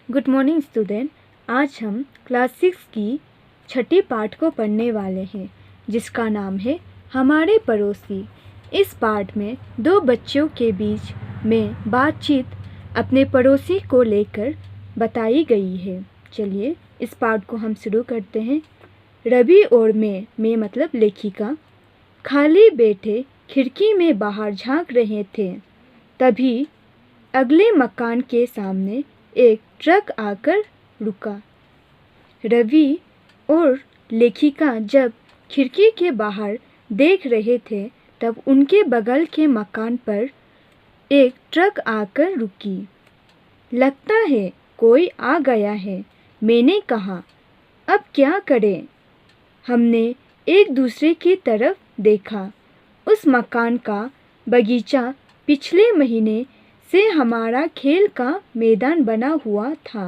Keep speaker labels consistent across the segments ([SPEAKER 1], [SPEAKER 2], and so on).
[SPEAKER 1] Good morning student. आज हम class 6 की छठी पाठ को पढ़ने वाले हैं जिसका नाम है हमारे पड़ोसी। इस पाठ में दो बच्चों के बीच में बातचीत अपने पड़ोसी को लेकर बताई गई है। चलिए इस पाठ को हम शुरू करते हैं। रवि और मैं मतलब लेखिका खाली बैठे खिड़की में बाहर झांक रहे थे। तभी अगले मकान के सामने एक ट्रक आकर रुका। रवि और लेखिका जब खिड़की के बाहर देख रहे थे तब उनके बगल के मकान पर एक ट्रक आकर रुकी। लगता है कोई आ गया है, मैंने कहा। अब क्या करें? हमने एक दूसरे की तरफ देखा। उस मकान का बगीचा पिछले महीने से हमारा खेल का मैदान बना हुआ था।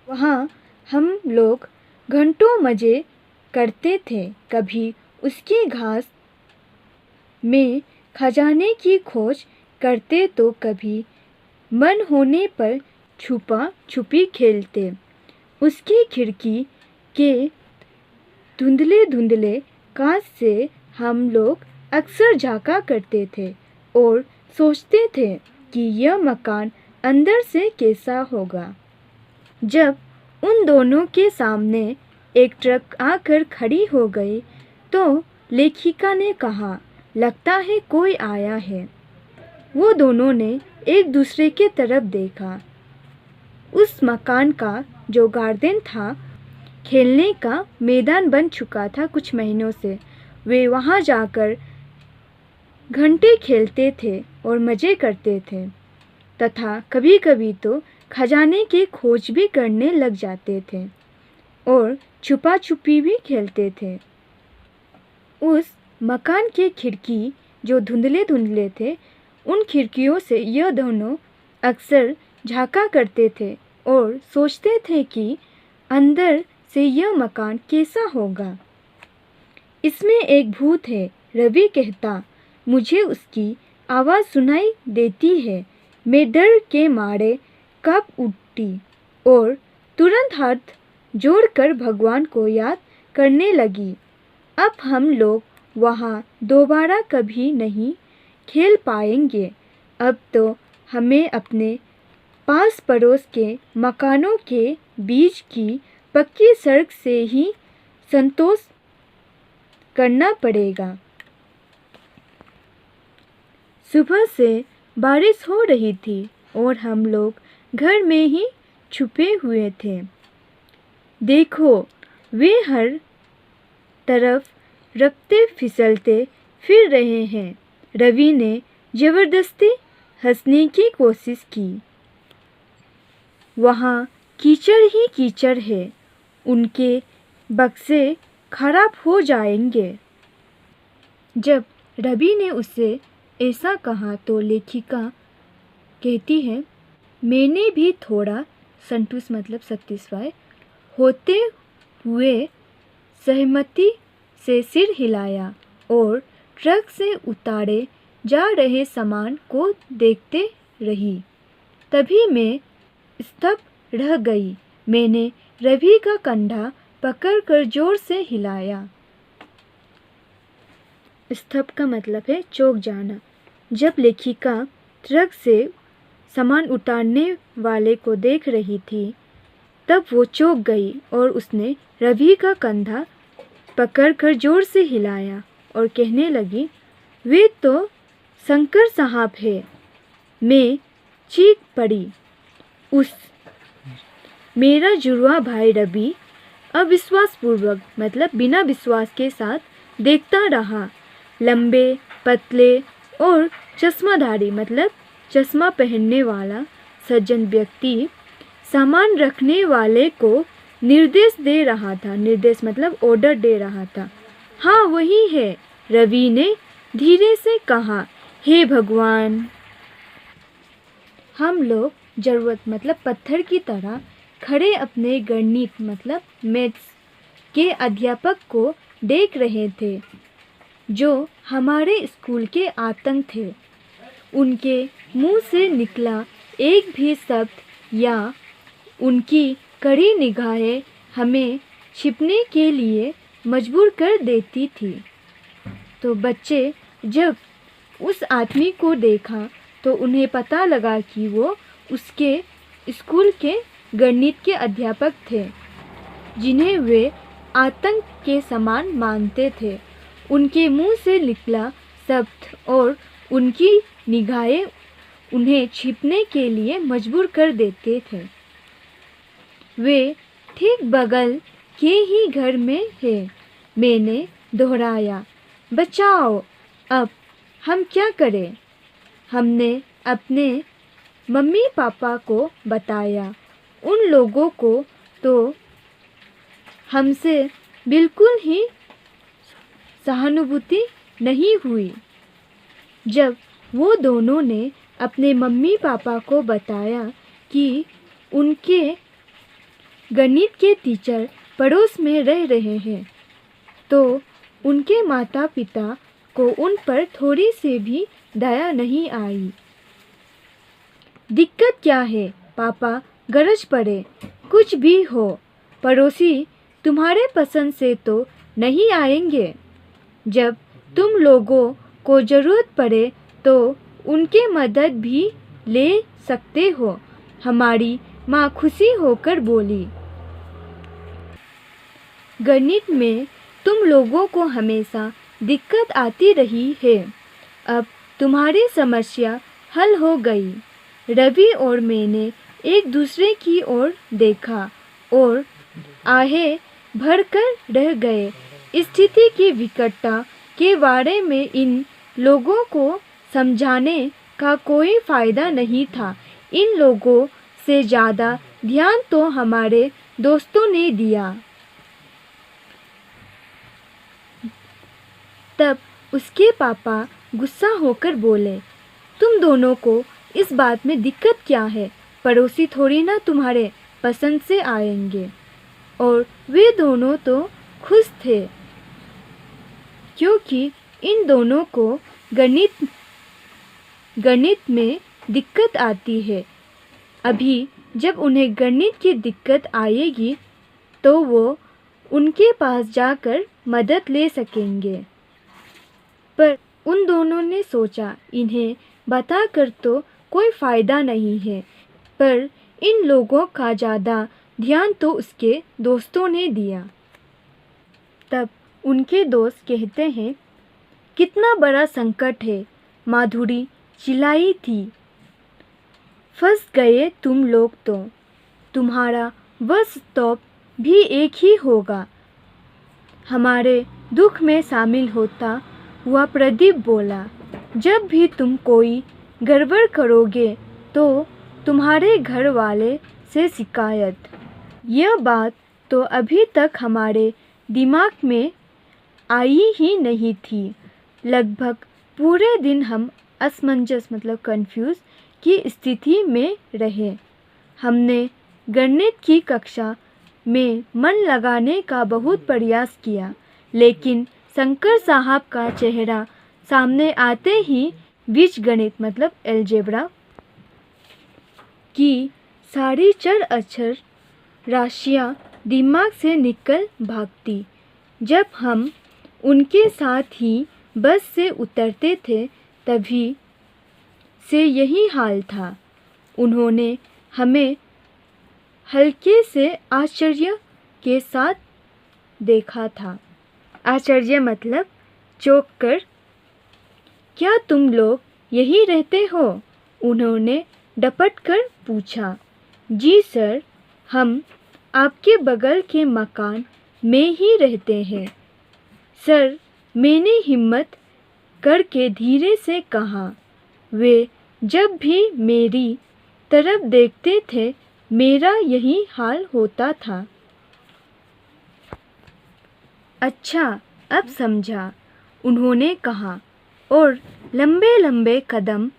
[SPEAKER 1] वहाँ हम लोग घंटों मज़े करते थे। कभी उसकी घास में खजाने की खोज करते तो कभी मन होने पर छुपा छुपी खेलते। उसकी खिड़की के धुंधले धुंधले कांच से हम लोग अक्सर झांका करते थे और सोचते थे कि यह मकान अंदर से कैसा होगा। जब उन दोनों के सामने एक ट्रक आकर खड़ी हो गई तो लेखिका ने कहा, लगता है कोई आया है। वो दोनों ने एक दूसरे के तरफ देखा। उस मकान का जो गार्डन था, खेलने का मैदान बन चुका था कुछ महीनों से। वे वहाँ जाकर घंटे खेलते थे और मज़े करते थे तथा कभी कभी तो खजाने की खोज भी करने लग जाते थे और छुपा छुपी भी खेलते थे। उस मकान के खिड़की जो धुंधले धुंधले थे, उन खिड़कियों से यह दोनों अक्सर झांका करते थे और सोचते थे कि अंदर से यह मकान कैसा होगा। इसमें एक भूत है, रवि कहता। मुझे उसकी आवाज़ सुनाई देती है। मैं डर के मारे कांप उठी और तुरंत हाथ जोड़कर भगवान को याद करने लगी। अब हम लोग वहाँ दोबारा कभी नहीं खेल पाएंगे। अब तो हमें अपने पास पड़ोस के मकानों के बीच की पक्की सड़क से ही संतोष करना पड़ेगा। सुबह से बारिश हो रही थी और हम लोग घर में ही छुपे हुए थे। देखो, वे हर तरफ रखते फिसलते फिर रहे हैं। रवि ने ज़बरदस्ती हंसने की कोशिश की। वहाँ कीचड़ ही कीचड़ है, उनके बक्से खराब हो जाएंगे। जब रवि ने उसे ऐसा कहा तो लेखिका कहती है, मैंने भी थोड़ा संतुष्ट मतलब सैटिस्फाई होते हुए सहमति से सिर हिलाया और ट्रक से उतारे जा रहे सामान को देखते रही। तभी मैं स्तब्ध रह गई। मैंने रवि का कंधा पकड़कर जोर से हिलाया। स्तब्ध का मतलब है चौंक जाना। जब लेखिका ट्रक से सामान उतारने वाले को देख रही थी तब वो चौंक गई और उसने रवि का कंधा पकड़कर जोर से हिलाया और कहने लगी, वे तो शंकर साहब है। मैं चीख पड़ी। उस मेरा जुड़वा भाई रवि अविश्वासपूर्वक मतलब बिना विश्वास के साथ देखता रहा। लंबे पतले और चश्माधारी मतलब चश्मा पहनने वाला सज्जन व्यक्ति सामान रखने वाले को निर्देश दे रहा था। निर्देश मतलब ऑर्डर दे रहा था। हाँ वही है, रवि ने धीरे से कहा। हे भगवान! हम लोग जरूरत मतलब पत्थर की तरह खड़े अपने गणित मतलब मैथ्स के अध्यापक को देख रहे थे जो हमारे स्कूल के आतंक थे। उनके मुंह से निकला एक भी शब्द या उनकी कड़ी निगाहें हमें छिपने के लिए मजबूर कर देती थी। तो बच्चे जब उस आदमी को देखा तो उन्हें पता लगा कि वो उसके स्कूल के गणित के अध्यापक थे, जिन्हें वे आतंक के समान मानते थे। उनके मुंह से निकला शब्द और उनकी निगाहें उन्हें छिपने के लिए मजबूर कर देते थे। वे ठीक बगल के ही घर में है। मैंने दोहराया, बचाओ, अब हम क्या करें? हमने अपने मम्मी पापा को बताया। उन लोगों को तो हमसे बिल्कुल ही सहानुभूति नहीं हुई। जब वो दोनों ने अपने मम्मी पापा को बताया कि उनके गणित के टीचर पड़ोस में रह रहे हैं, तो उनके माता पिता को उन पर थोड़ी सी भी दया नहीं आई। दिक्कत क्या है पापा? गरज पड़े, कुछ भी हो, पड़ोसी तुम्हारे पसंद से तो नहीं आएंगे। जब तुम लोगों को ज़रूरत पड़े तो उनके मदद भी ले सकते हो। हमारी माँ खुशी होकर बोली। गणित में तुम लोगों को हमेशा दिक्कत आती रही है, अब तुम्हारी समस्या हल हो गई। रवि और मैंने एक दूसरे की ओर देखा और आहें भरकर रह गए। स्थिति की विकटता के बारे में इन लोगों को समझाने का कोई फायदा नहीं था। इन लोगों से ज़्यादा ध्यान तो हमारे दोस्तों ने दिया। तब उसके पापा गुस्सा होकर बोले, तुम दोनों को इस बात में दिक्कत क्या है? पड़ोसी थोड़ी ना तुम्हारे पसंद से आएंगे। और वे दोनों तो खुश थे, क्योंकि इन दोनों को गणित में दिक्कत आती है। अभी जब उन्हें गणित की दिक्कत आएगी तो वो उनके पास जाकर मदद ले सकेंगे। पर उन दोनों ने सोचा, इन्हें बताकर तो कोई फ़ायदा नहीं है। पर इन लोगों का ज़्यादा ध्यान तो उसके दोस्तों ने दिया। तब उनके दोस्त कहते हैं, कितना बड़ा संकट है, माधुरी चिल्लाई थी। फंस गए तुम लोग तो। तुम्हारा बस स्टॉप भी एक ही होगा। हमारे दुख में शामिल होता हुआ प्रदीप बोला, जब भी तुम कोई गड़बड़ करोगे तो तुम्हारे घर वाले से शिकायत। यह बात तो अभी तक हमारे दिमाग में आई ही नहीं थी। लगभग पूरे दिन हम असमंजस कंफ्यूज की स्थिति में रहे। हमने गणित की कक्षा में मन लगाने का बहुत प्रयास किया, लेकिन शंकर साहब का चेहरा सामने आते ही बीजगणित अलजेब्रा की सारी चर अक्षर राशियाँ दिमाग से निकल भागती। जब हम उनके साथ ही बस से उतरते थे तभी से यही हाल था। उन्होंने हमें हल्के से आश्चर्य के साथ देखा था। आश्चर्य चौंक कर, क्या तुम लोग यही रहते हो? उन्होंने डपट कर पूछा। जी सर, हम आपके बगल के मकान में ही रहते हैं। सर, मैंने हिम्मत करके धीरे से कहा। वे जब भी मेरी तरफ देखते थे मेरा यही हाल होता था। अच्छा, अब समझा, उन्होंने कहा और लंबे लंबे कदम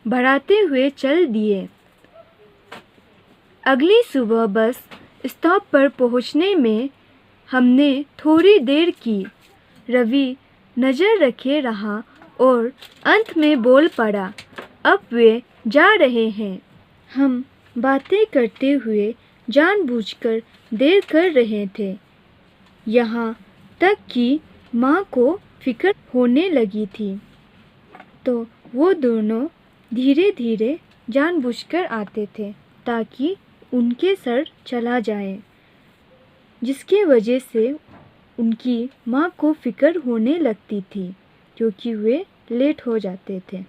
[SPEAKER 1] बढ़ाते हुए चल दिए। अगली सुबह बस स्टॉप पर पहुंचने में हमने थोड़ी देर की। रवि नज़र रखे रहा और अंत में बोल पड़ा, अब वे जा रहे हैं। हम बातें करते हुए जानबूझकर देर कर रहे थे। यहाँ तक कि माँ को फिक्र होने लगी थी। तो वो दोनों धीरे धीरे जानबूझकर आते थे ताकि उनके सर चला जाए, जिसकी वजह से उनकी माँ को फिक्र होने लगती थी क्योंकि वे लेट हो जाते थे।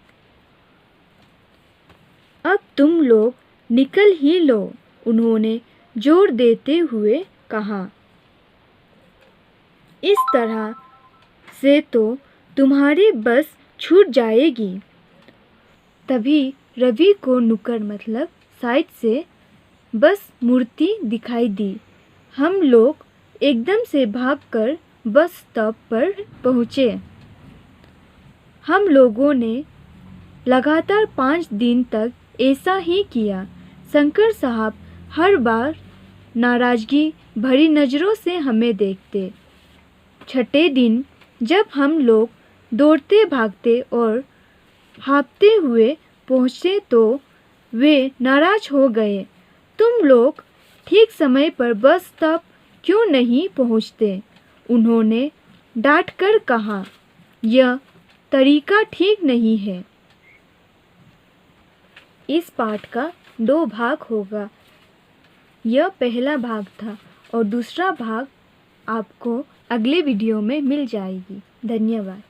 [SPEAKER 1] अब तुम लोग निकल ही लो, उन्होंने जोर देते हुए कहा। इस तरह से तो तुम्हारी बस छूट जाएगी। तभी रवि को नुक्कड़ मतलब साइड से बस मूर्ति दिखाई दी। हम लोग एकदम से भागकर बस स्टॉप पर पहुँचे। हम लोगों ने लगातार 5 दिन तक ऐसा ही किया। शंकर साहब हर बार नाराज़गी भरी नज़रों से हमें देखते। छठे दिन जब हम लोग दौड़ते भागते और हाँफते हुए पहुँचे तो वे नाराज़ हो गए। तुम लोग ठीक समय पर बस स्टॉप क्यों नहीं पहुँचते? उन्होंने डांट कर कहा। यह तरीका ठीक नहीं है। इस पाठ का 2 भाग होगा। यह पहला भाग था और दूसरा भाग आपको अगले वीडियो में मिल जाएगी। धन्यवाद।